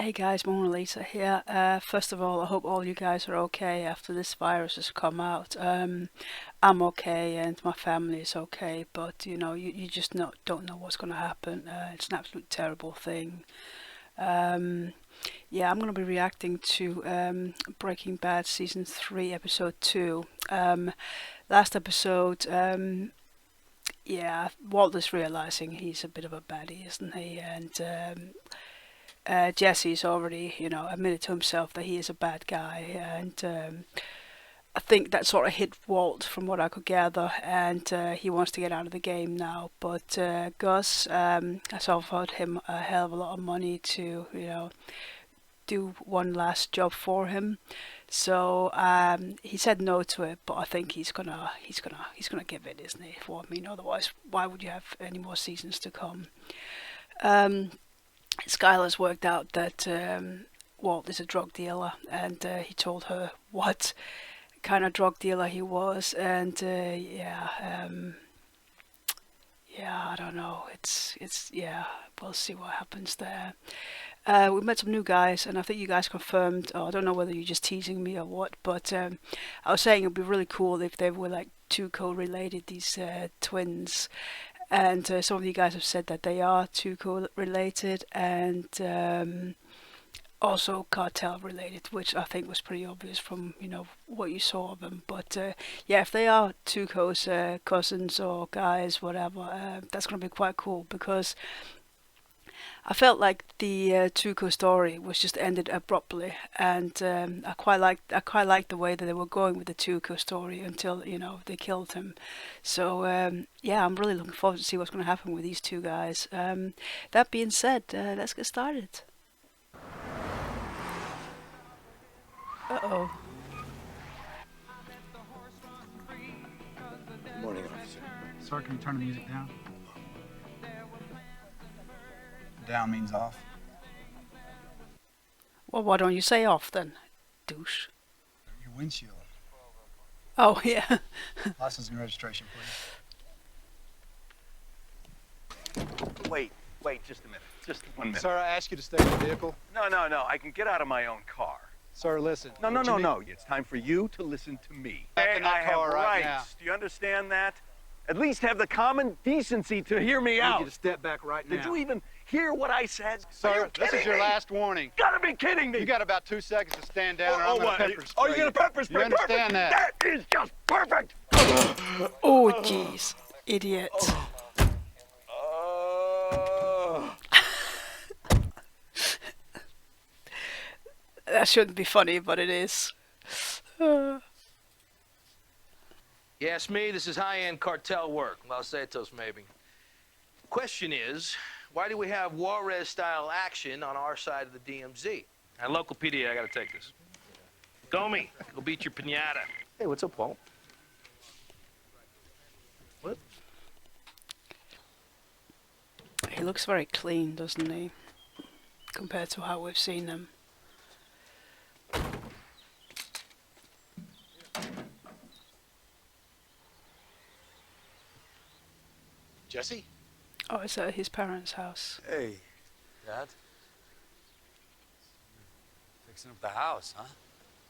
Hey guys, Mona Lisa here. First of all, I hope all you guys are okay after this virus has come out. I'm okay and my family is okay, but you just don't know what's going to happen. It's an absolute terrible thing. Um, yeah, I'm going to be reacting to Breaking Bad season 3, episode 2. Last episode, yeah, Walt is realizing he's a bit of a baddie, isn't he? And Jesse's already, admitted to himself that he is a bad guy, and I think that sort of hit Walt from what I could gather, and he wants to get out of the game now. But Gus has offered him a hell of a lot of money to, do one last job for him. So he said no to it, but I think he's gonna give it, isn't he? For I mean, otherwise, why would you have any more seasons to come? Um, Skyler's worked out that Walt is a drug dealer, and he told her what kind of drug dealer he was, and yeah, I don't know. It's yeah, we'll see what happens there. We met some new guys, and I think you guys confirmed. Oh, I don't know whether you're just teasing me or what, but I was saying it'd be really cool if they were like two co-related, these twins. And some of you guys have said that they are too related and also cartel related, which I think was pretty obvious from what you saw of them. But yeah, if they are Tuco's cousins or guys, whatever, that's going to be quite cool because I felt like the Tuco story was just ended abruptly, and I quite liked the way that they were going with the Tuco story until they killed him. So yeah, I'm really looking forward to see what's going to happen with these two guys. That being said, let's get started. Uh oh. Good morning, officer. Sir, can you turn the music down? Down means off. Well, why don't you say off then, douche? Your windshield. Oh yeah. License and registration, please. Wait, just a minute. Just 1 minute. Sir, I ask you to stay in the vehicle. No. I can get out of my own car. Sir, listen. No. It's time for you to listen to me. Back in that I have car right rights. now. Do you understand that? At least have the common decency to hear me I need out. you to step back right now. Did you even hear what I said? Are Sir, you this kidding is your me? last warning. Gotta be kidding me. You got about 2 seconds to stand down, or I'm what? gonna pepper spray. Oh, you're gonna pepper spray? You understand Perfect. That is just perfect. Oh jeez, idiot. That shouldn't be funny, but it is. You ask me, this is high-end cartel work. Los Santos, maybe. Question is, why do we have Juarez-style action on our side of the DMZ? And local PD, I gotta take this. Domi, go beat your pinata. Hey, what's up, Walt? What? He looks very clean, doesn't he? Compared to how we've seen him. Jesse? Oh, it's at his parents' house. Hey, Dad. Fixing up the house, huh?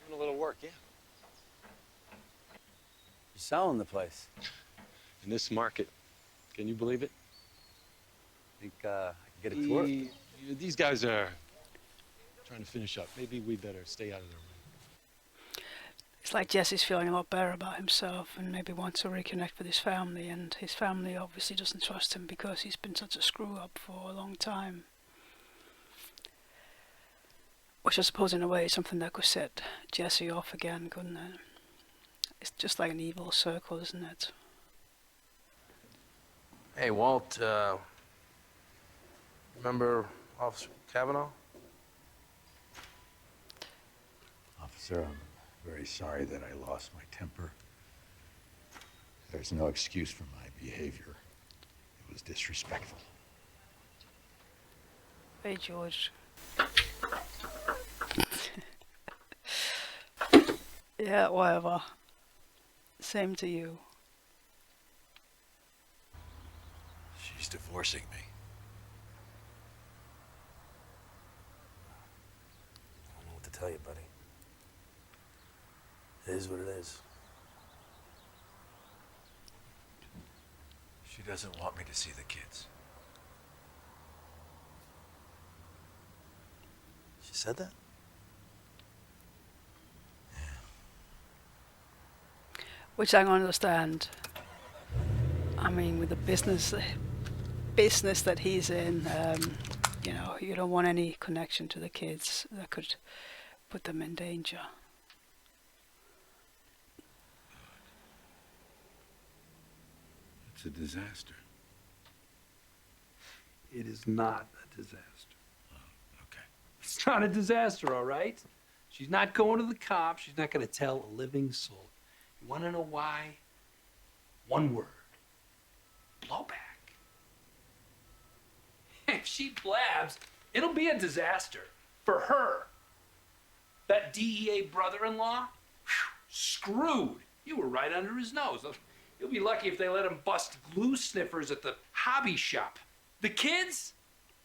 Doing a little work, yeah. You're selling the place. In this market, can you believe it? Think I can get a tour? These guys are trying to finish up. Maybe we better stay out of their way. It's like Jesse's feeling a lot better about himself and maybe wants to reconnect with his family, and his family obviously doesn't trust him because he's been such a screw-up for a long time. Which I suppose in a way is something that could set Jesse off again, couldn't it? It's just like an evil circle, isn't it? Hey, Walt, remember Officer Cavanaugh? Officer, I'm very sorry that I lost my temper. There's no excuse for my behavior. It was disrespectful. Hey, George. Yeah, whatever. Same to you. She's divorcing me. tell you, buddy. It is what it is. She doesn't want me to see the kids. She said that? Which I don't understand. I mean, with the business that he's in, you know, you don't want any connection to the kids that could put them in danger. It's a disaster. It is not a disaster. Okay. It's not a disaster, all right? She's not going to the cops. She's not going to tell a living soul. You want to know why? One word. Blowback. If she blabs, it'll be a disaster for her. That DEA brother-in-law, screwed. You were right under his nose. You'll be lucky if they let him bust glue sniffers at the hobby shop. The kids?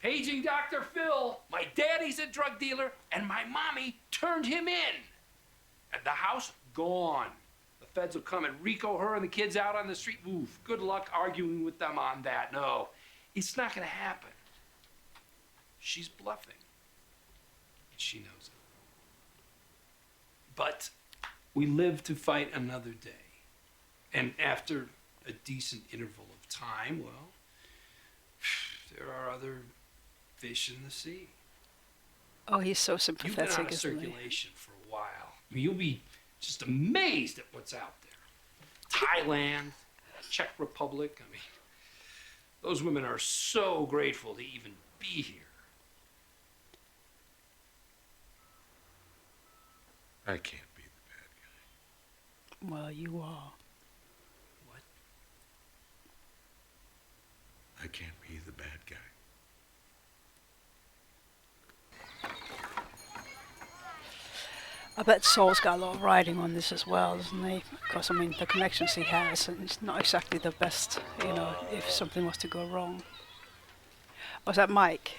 Paging Dr. Phil. My daddy's a drug dealer, and my mommy turned him in. And the house, gone. The feds will come and RICO her and the kids out on the street. Oof, good luck arguing with them on that. No, it's not gonna happen. She's bluffing. And she knows it. But we live to fight another day. And after a decent interval of time, well, there are other fish in the sea. Oh, he's so You've been sympathetic, out of isn't he? circulation for a while. I mean, you'll be just amazed at what's out there. Thailand, Czech Republic. I mean, those women are so grateful to even be here. I can't be the bad guy. Well, you are. What? I can't be the bad guy. I bet Saul's got a lot of riding on this as well, doesn't he? Because, I mean, the connections he has, and it's not exactly the best, you know, if something was to go wrong. Was that Mike?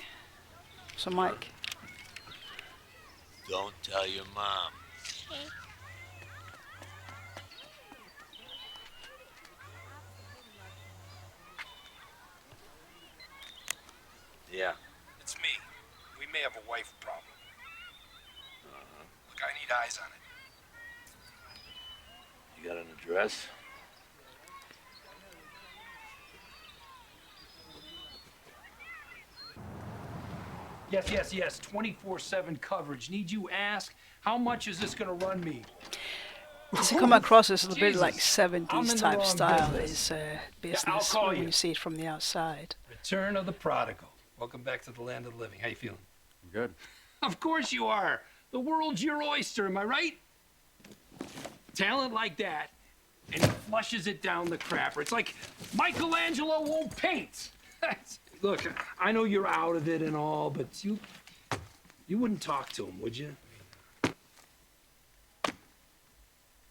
So Mike. Don't tell your mom. Yeah. It's me. We may have a wife problem. Look, I need eyes on it. You got an address? Yes. 24/7 coverage. Need you ask, how much is this going to run me? Does it come across as a little bit like Jesus, I'm 70s in the type wrong style, business. his business, I'll call when you. you see it from the outside? Return of the prodigal. Welcome back to the land of the living. How you feeling? I'm good. Of course you are. The world's your oyster, am I right? Talent like that, and he flushes it down the crapper. It's like Michelangelo won't paint. Look, I know you're out of it and all, but you wouldn't talk to him, would you? You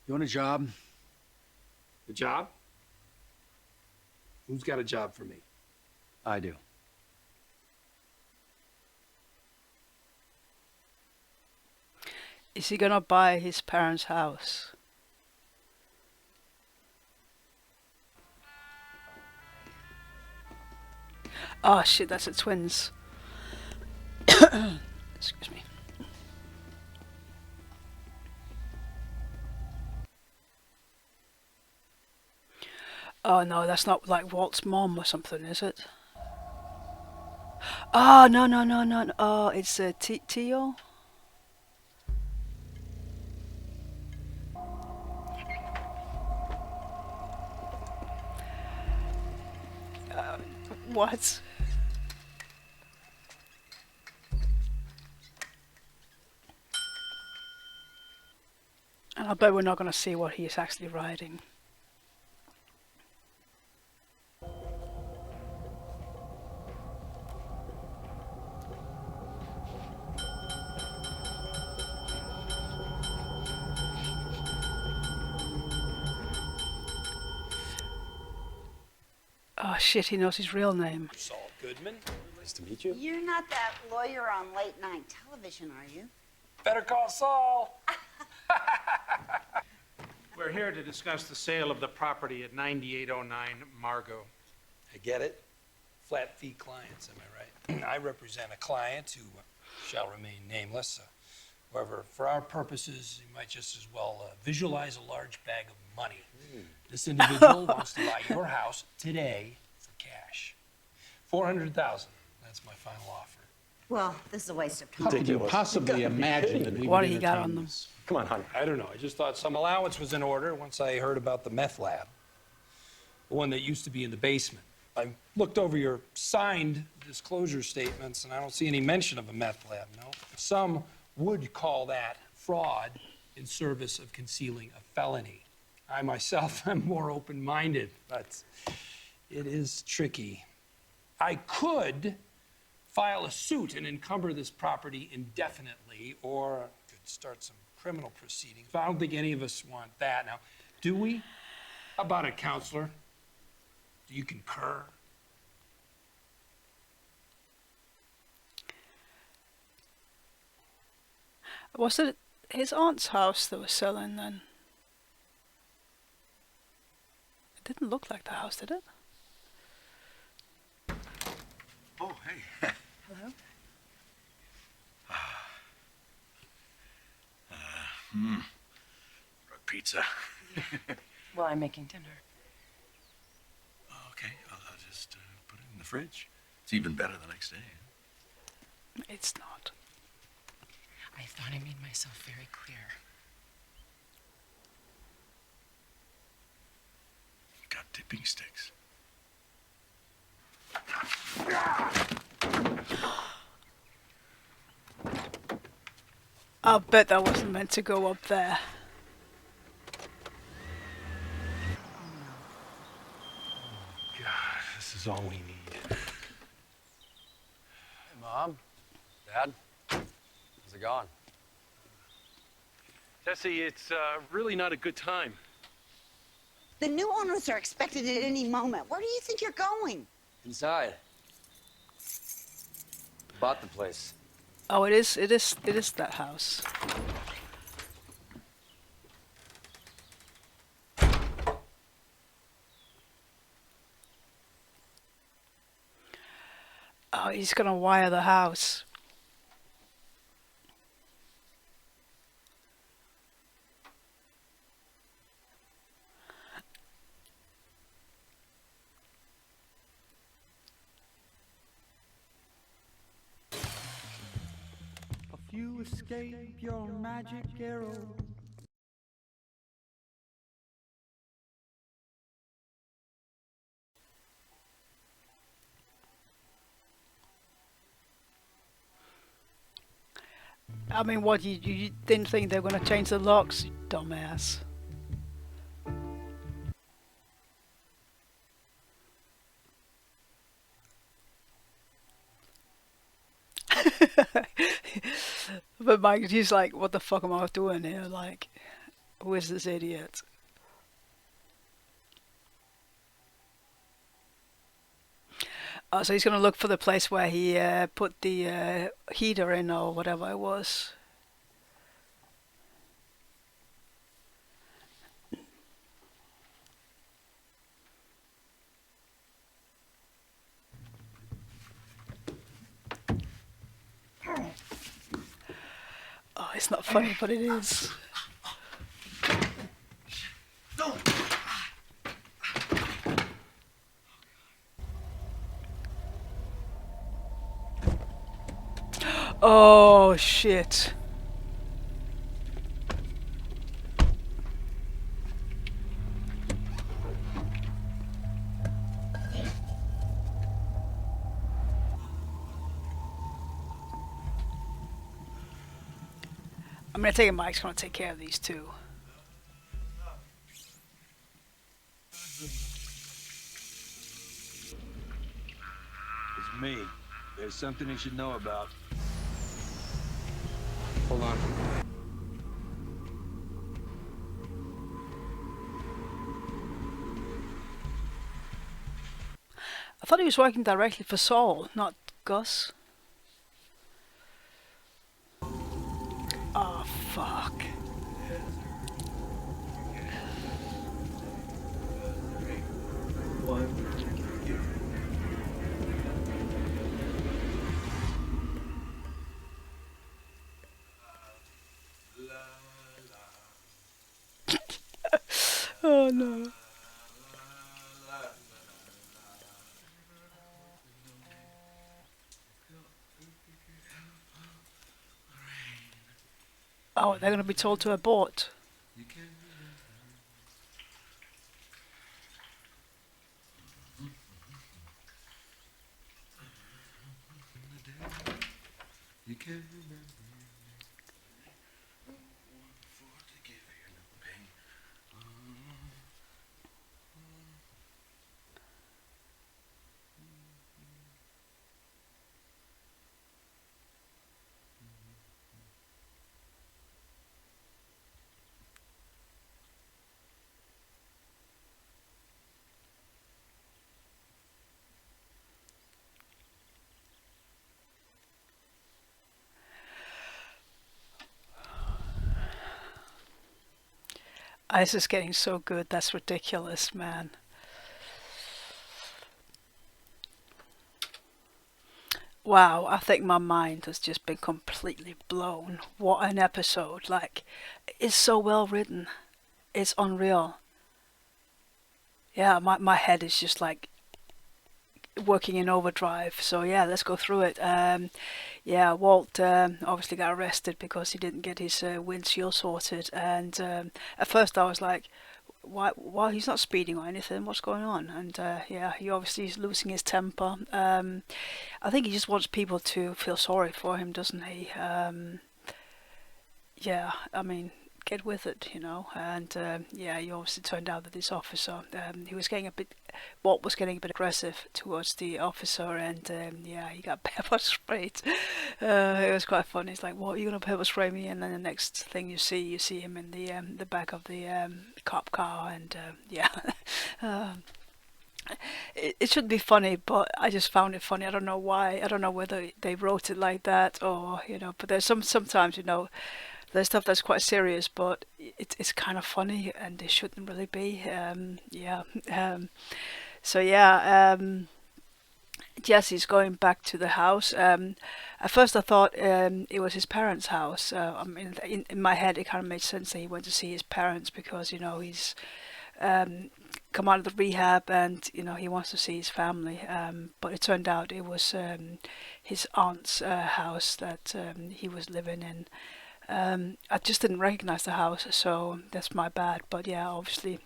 want a job? A job? Who's got a job for me? I do. Is he gonna buy his parents' house? Oh shit, that's the twins. Excuse me. Oh no, that's not like Walt's mom or something, is it? Oh no. Oh, it's Tio. What? And I bet we're not going to see what he's actually writing. Oh shit, he knows his real name. Saul Goodman. Nice to meet you. You're not that lawyer on late night television, are you? Better call Saul. We're here to discuss the sale of the property at 9809 Margot. I get it. Flat fee clients, am I right? I represent a client who shall remain nameless. However, for our purposes, you might just as well visualize a large bag of money. This individual wants to buy your house today for cash. $400,000. That's my final offer. Well, this is a waste of time. How could you possibly imagine that we What would do you got entertain on them? this? Come on, honey. I don't know. I just thought some allowance was in order once I heard about the meth lab. The one that used to be in the basement. I looked over your signed disclosure statements, and I don't see any mention of a meth lab, no. Some would call that fraud in service of concealing a felony. I myself am more open-minded, but it is tricky. I could file a suit and encumber this property indefinitely, or could start some criminal proceedings. I don't think any of us want that. Now, do we? How about it, counselor? Do you concur? Was it his aunt's house they were selling then? It didn't look like the house, did it? Oh, hey. Hello? Pizza. Well, I'm making dinner. Okay, I'll just put it in the fridge. It's even better the next day. It's not. I thought I made myself very clear. Got dipping sticks. I'll bet that wasn't meant to go up there. God, this is all we need. Hey, Mom. Dad. How's it going? Jesse, it's really not a good time. The new owners are expected at any moment. Where do you think you're going? Inside. Bought the place. Oh, it is that house. Oh, he's gonna wire the house. You escape your magic arrow. I mean, what, you didn't think they were gonna change the locks, you dumbass. But Mike, he's like, what the fuck am I doing here? Like, who is this idiot? Oh, so he's gonna look for the place where he put the heater in or whatever it was. Oh, it's not funny, but it is. Oh, shit. I'm gonna take it Mike's gonna take care of these two. It's me. There's something you should know about. Hold on. I thought he was working directly for Saul, not Gus. Oh, Fuck. Oh no. Oh, they're going to be told to abort. You can't remember. This is getting so good. That's ridiculous, man. Wow, I think my mind has just been completely blown. What an episode. Like, it's so well written. It's unreal. Yeah, my head is just like working in overdrive. So yeah, let's go through it. Yeah, Walt obviously got arrested because he didn't get his windshield sorted. And at first I was like, why he's not speeding or anything, what's going on? And yeah, he obviously is losing his temper. I think he just wants people to feel sorry for him, doesn't he? Yeah, I mean, get with it, you know. And yeah, he obviously turned out that this officer, Walt was getting a bit aggressive towards the officer, and yeah, he got pepper sprayed. It was quite funny. It's like, what, are you gonna pepper spray me? And then the next thing you see him in the back of the cop car, and yeah. It should be funny, but I just found it funny. I don't know why. I don't know whether they wrote it like that, or you know. But there's sometimes, you know, there's stuff that's quite serious, but it's kind of funny, and it shouldn't really be. Yeah. So yeah, Jesse's going back to the house. At first I thought it was his parents' house. I mean, in my head it kind of made sense that he went to see his parents because, you know, he's come out of the rehab and, you know, he wants to see his family. But it turned out it was his aunt's house that he was living in. I just didn't recognize the house, so that's my bad. But yeah, obviously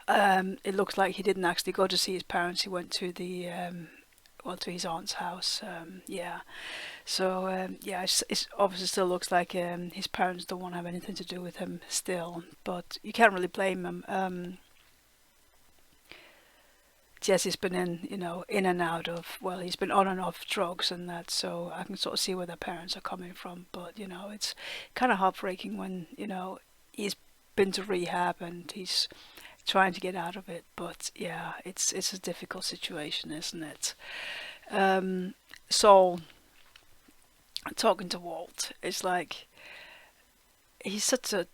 it looks like he didn't actually go to see his parents. He went to the to his aunt's house. Yeah, so yeah, it obviously still looks like his parents don't want to have anything to do with him still, but you can't really blame him. Jesse's been in and out of, well, he's been on and off drugs and that, so I can sort of see where their parents are coming from. But, you know, it's kind of heartbreaking when, you know, he's been to rehab and he's trying to get out of it. But yeah, it's a difficult situation, isn't it? Saul talking to Walt, it's like, he's such a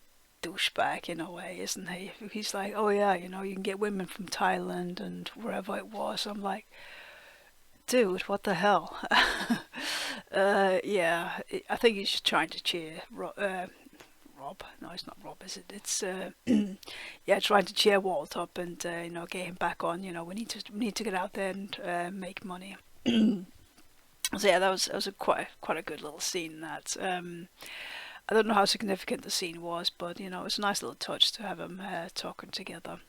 douchebag in a way, isn't he? He's like, oh yeah, you know, you can get women from Thailand and wherever it was. I'm like, dude, what the hell? Yeah, I think he's just trying to cheer Rob. No, it's not Rob, is it? It's yeah, trying to cheer Walt up and you know, get him back on. You know, we need to get out there and make money. So yeah, that was quite a good little scene. That I don't know how significant the scene was, but you know, it's a nice little touch to have them talking together.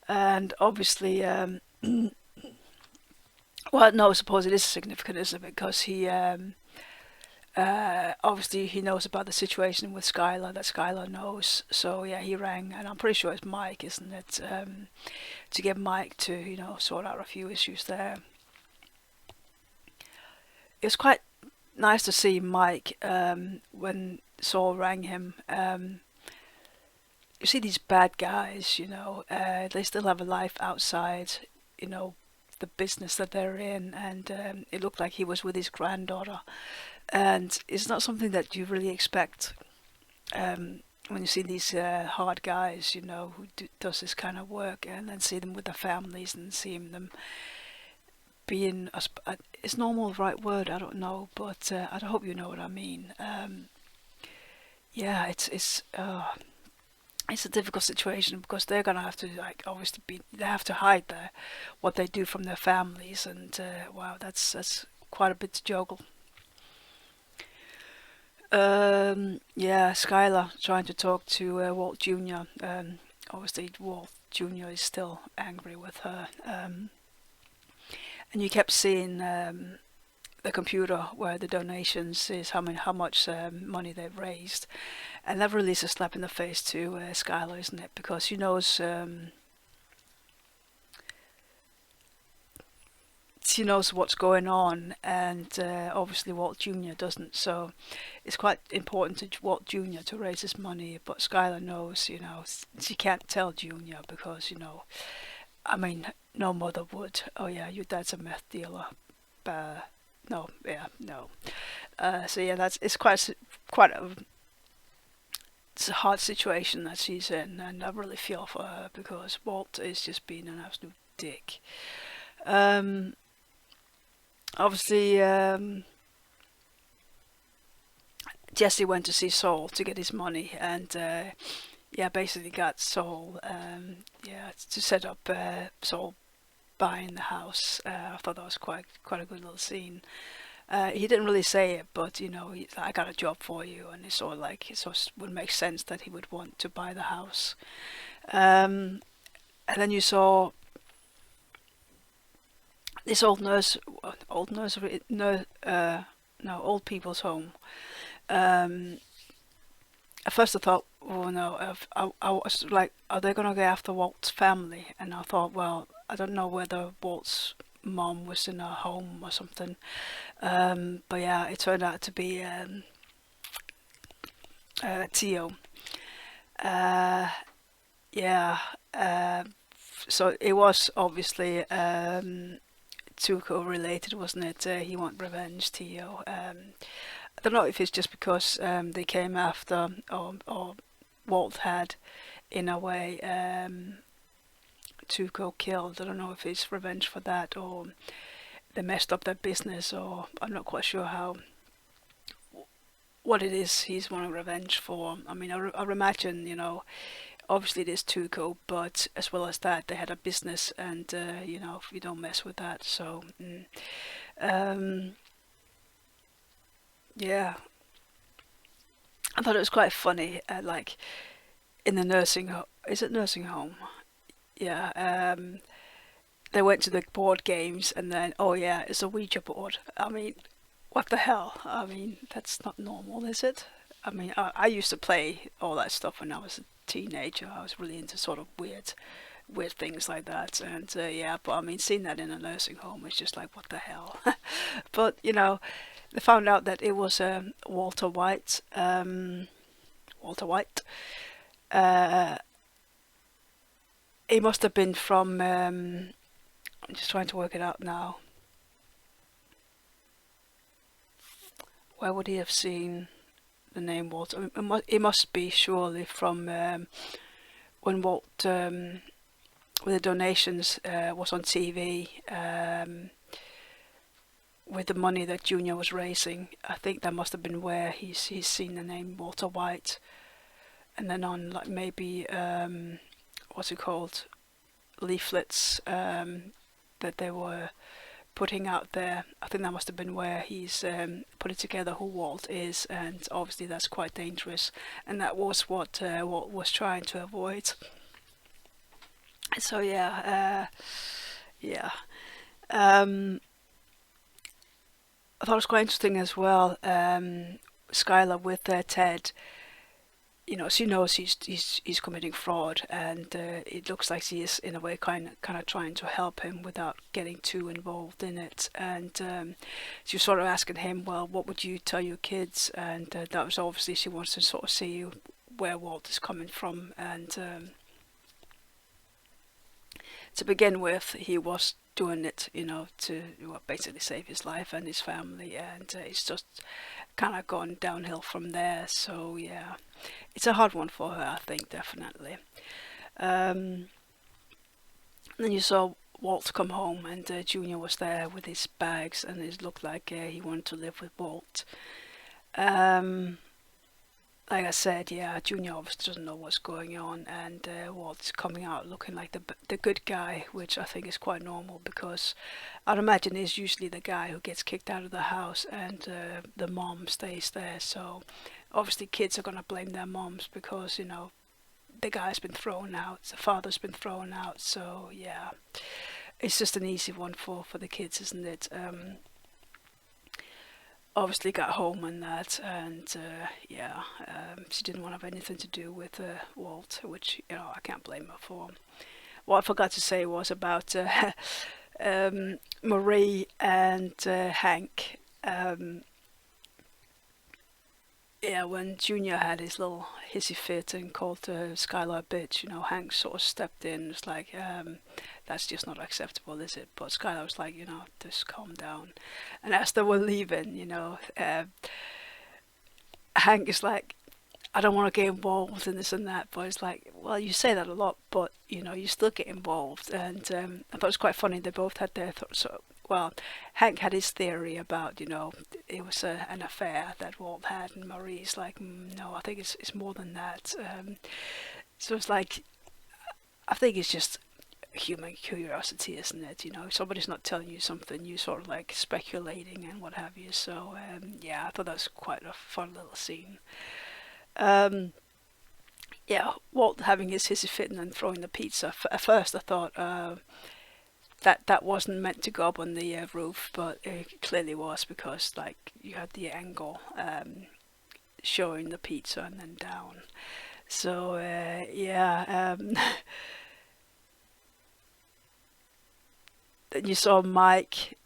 And obviously, well, no, I suppose it is significant, isn't it? Because he obviously he knows about the situation with Skyler, that Skyler knows. So yeah, he rang, and I'm pretty sure it's Mike, isn't it? To get Mike to, you know, sort out a few issues there. It was quite nice to see Mike when Saul rang him. You see these bad guys, you know, they still have a life outside, you know, the business that they're in, and it looked like he was with his granddaughter. and it's not something that you really expect when you see these hard guys, you know, who does this kind of work, and then see them with their families and seeing them being, is normal the right word? I don't know, but I hope you know what I mean. Yeah, it's a difficult situation because they're gonna have to, like, obviously they have to hide what they do from their families, and wow, that's quite a bit to juggle. Yeah, Skyler trying to talk to Walt Jr. Obviously Walt Jr. is still angry with her, and you kept seeing the computer where the donations is, how much money they've raised, and that really is a slap in the face to Skyler, isn't it? Because she knows what's going on, and obviously Walt Jr. doesn't. So it's quite important to Walt Jr. to raise his money, but Skyler knows, you know, she can't tell Jr. because, you know, I mean, no mother would. Oh yeah, your dad's a meth dealer. No, yeah, no. So yeah, it's quite it's a hard situation that she's in, and I really feel for her because Walt is just being an absolute dick. Obviously, Jesse went to see Saul to get his money, and yeah, basically got Saul, to set up Saul buying the house. I thought that was quite a good little scene. He didn't really say it, but you know, I got a job for you, and it's sort of like it would make sense that he would want to buy the house. And then you saw this old people's home. At first I thought, oh no, I was like, are they gonna go after Walt's family? And I thought, well, I don't know whether Walt's mom was in her home or something, but yeah, it turned out to be Tio. So it was obviously Tuco related, wasn't it? He wanted revenge, Tio. I don't know if it's just because they came after, or Walt had, in a way, Tuco killed. I don't know if it's revenge for that, or they messed up their business, or I'm not quite sure what it is he's wanting revenge for. I mean, I imagine, you know, obviously it is Tuco, but as well as that, they had a business, and you know, you don't mess with that. So, yeah, I thought it was quite funny. Like in the nursing home, is it nursing home? Yeah, they went to the board games, and then, oh yeah, it's a Ouija board. I mean, what the hell? I mean, that's not normal, is it? I mean, I used to play all that stuff when I was a teenager. I was really into sort of weird things like that, and yeah, but I mean, seeing that in a nursing home is just like, what the hell? But you know, they found out that it was Walter White. He must have been from, I'm just trying to work it out now. Where would he have seen the name Walter? I mean, it must be surely from when Walt, with the donations, was on TV, with the money that Junior was raising. I think that must have been where he's seen the name Walter White. And then on, like, maybe what's it called, leaflets that they were putting out there. I think that must have been where he's putting together who Walt is, and obviously that's quite dangerous, and that was what Walt was trying to avoid. So yeah, I thought it was quite interesting as well, Skyler with Ted. You know, she knows he's committing fraud, and it looks like she is in a way kind of trying to help him without getting too involved in it. And she was sort of asking him, well, what would you tell your kids? And that was obviously, she wants to sort of see where Walt is coming from. And to begin with, he was doing it, to basically save his life and his family, and it's just kind of gone downhill from there. So yeah, it's a hard one for her, I think, definitely. Then you saw Walt come home, and Junior was there with his bags, and it looked like he wanted to live with Walt. Like I said, yeah, Junior obviously doesn't know what's going on, and Walt's coming out looking like the good guy, which I think is quite normal, because I'd imagine he's usually the guy who gets kicked out of the house, and the mom stays there. So obviously kids are going to blame their moms because, the guy's been thrown out, the father's been thrown out. So yeah, it's just an easy one for the kids, isn't it? Obviously got home and that, and she didn't want to have anything to do with Walt, which I can't blame her for. What I forgot to say was about Marie and Hank. When Junior had his little hissy fit and called Skyler a bitch, Hank sort of stepped in. It's like, that's just not acceptable, is it? But Skyler was like, just calm down. And as they were leaving, Hank is like, I don't want to get involved in this and that. But it's like, well, you say that a lot, but, you still get involved. And I thought it was quite funny. They both had their thoughts. Well, Hank had his theory about, it was an affair that Walt had, and Marie's like, no, I think it's more than that. So it's like, I think it's just human curiosity, isn't it? If somebody's not telling you something, you sort of like speculating and what have you. So I thought that was quite a fun little scene. Walt having his hissy fit and then throwing the pizza. At first I thought that wasn't meant to go up on the roof, but it clearly was, because like you had the angle showing the pizza and then down. So then you saw Mike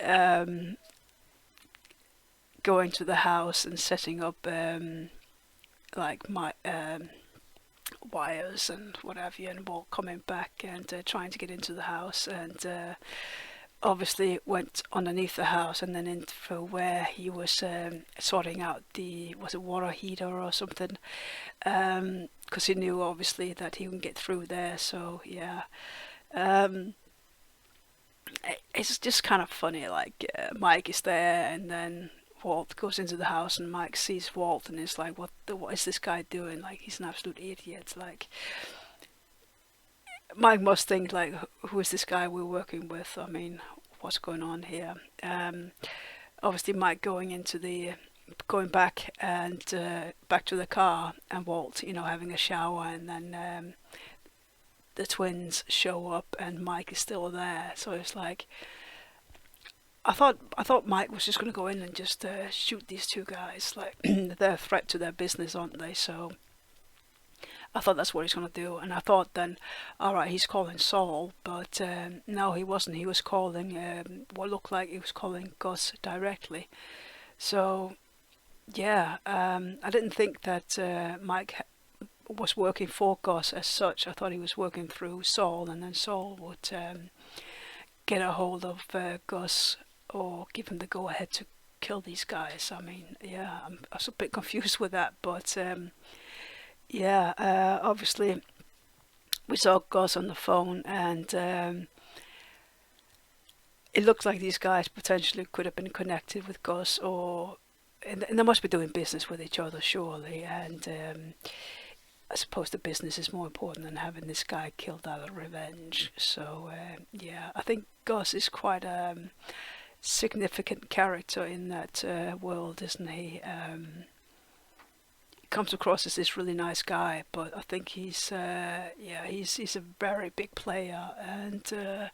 going to the house and setting up wires and what have you, and Walt coming back and trying to get into the house, and obviously went underneath the house and then into where he was sorting out was it water heater or something, because he knew obviously that he wouldn't get through there. So it's just kind of funny, like Mike is there, and then Walt goes into the house, and Mike sees Walt and is like, what is this guy doing? Like, he's an absolute idiot. Like, Mike must think, like, who is this guy we're working with? I mean, what's going on here? Obviously Mike going back and back to the car, and Walt, having a shower, and then the twins show up and Mike is still there. So it's like, I thought Mike was just going to go in and just shoot these two guys. Like, they're a threat to their business, aren't they? So I thought that's what he's going to do. And I thought then, all right, he's calling Saul, but no, he wasn't. He was calling what looked like he was calling Gus directly. So I didn't think that Mike was working for Gus as such. I thought he was working through Saul, and then Saul would get a hold of Gus or give him the go-ahead to kill these guys. I mean, I was a bit confused with that, but obviously we saw Gus on the phone, and it looked like these guys potentially could have been connected with Gus, and they must be doing business with each other, surely, and I suppose the business is more important than having this guy killed out of revenge. So I think Gus is quite a significant character in that world, isn't he? He comes across as this really nice guy, but I think he's a very big player, and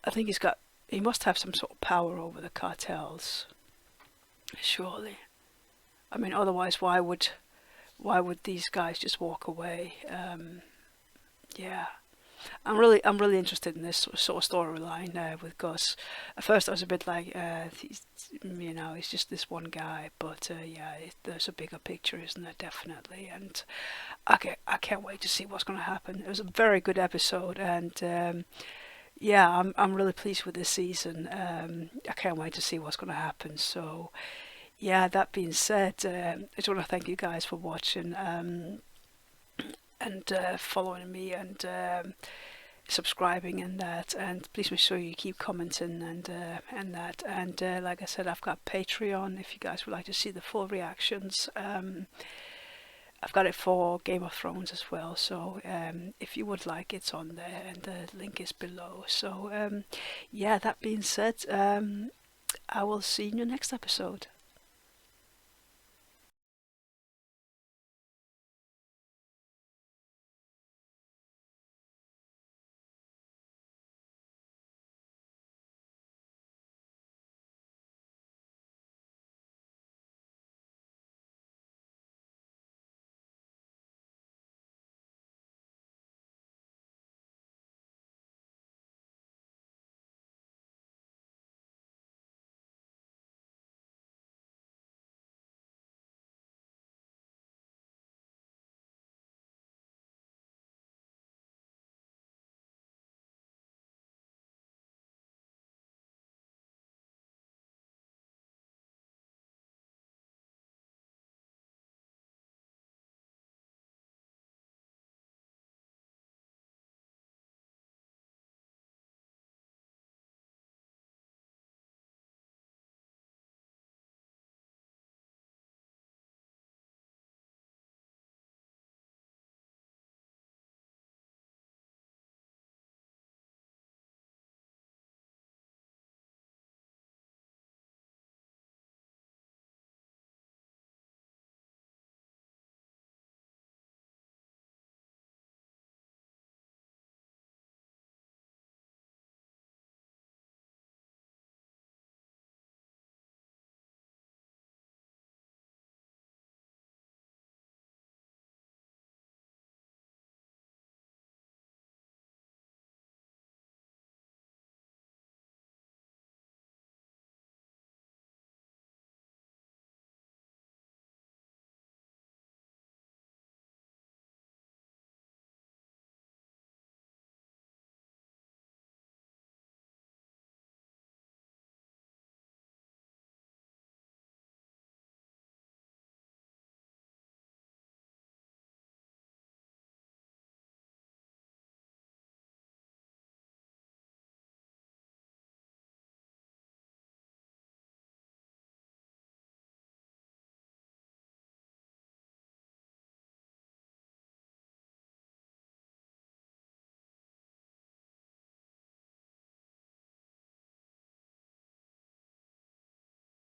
I think he must have some sort of power over the cartels, surely. I mean, otherwise why would these guys just walk away? I'm really interested in this sort of storyline with Gus. At first I was a bit like, he's just this one guy, but there's a bigger picture, isn't there? Definitely, and I can't wait to see what's going to happen. It was a very good episode, and yeah, I'm really pleased with this season. I can't wait to see what's going to happen. So, yeah, that being said, I just want to thank you guys for watching and following me and subscribing and that. And please make sure you keep commenting and that. And like I said, I've got Patreon if you guys would like to see the full reactions. I've got it for Game of Thrones as well, so if you would like, it's on there, and the link is below. So yeah, that being said, I will see you in your next episode.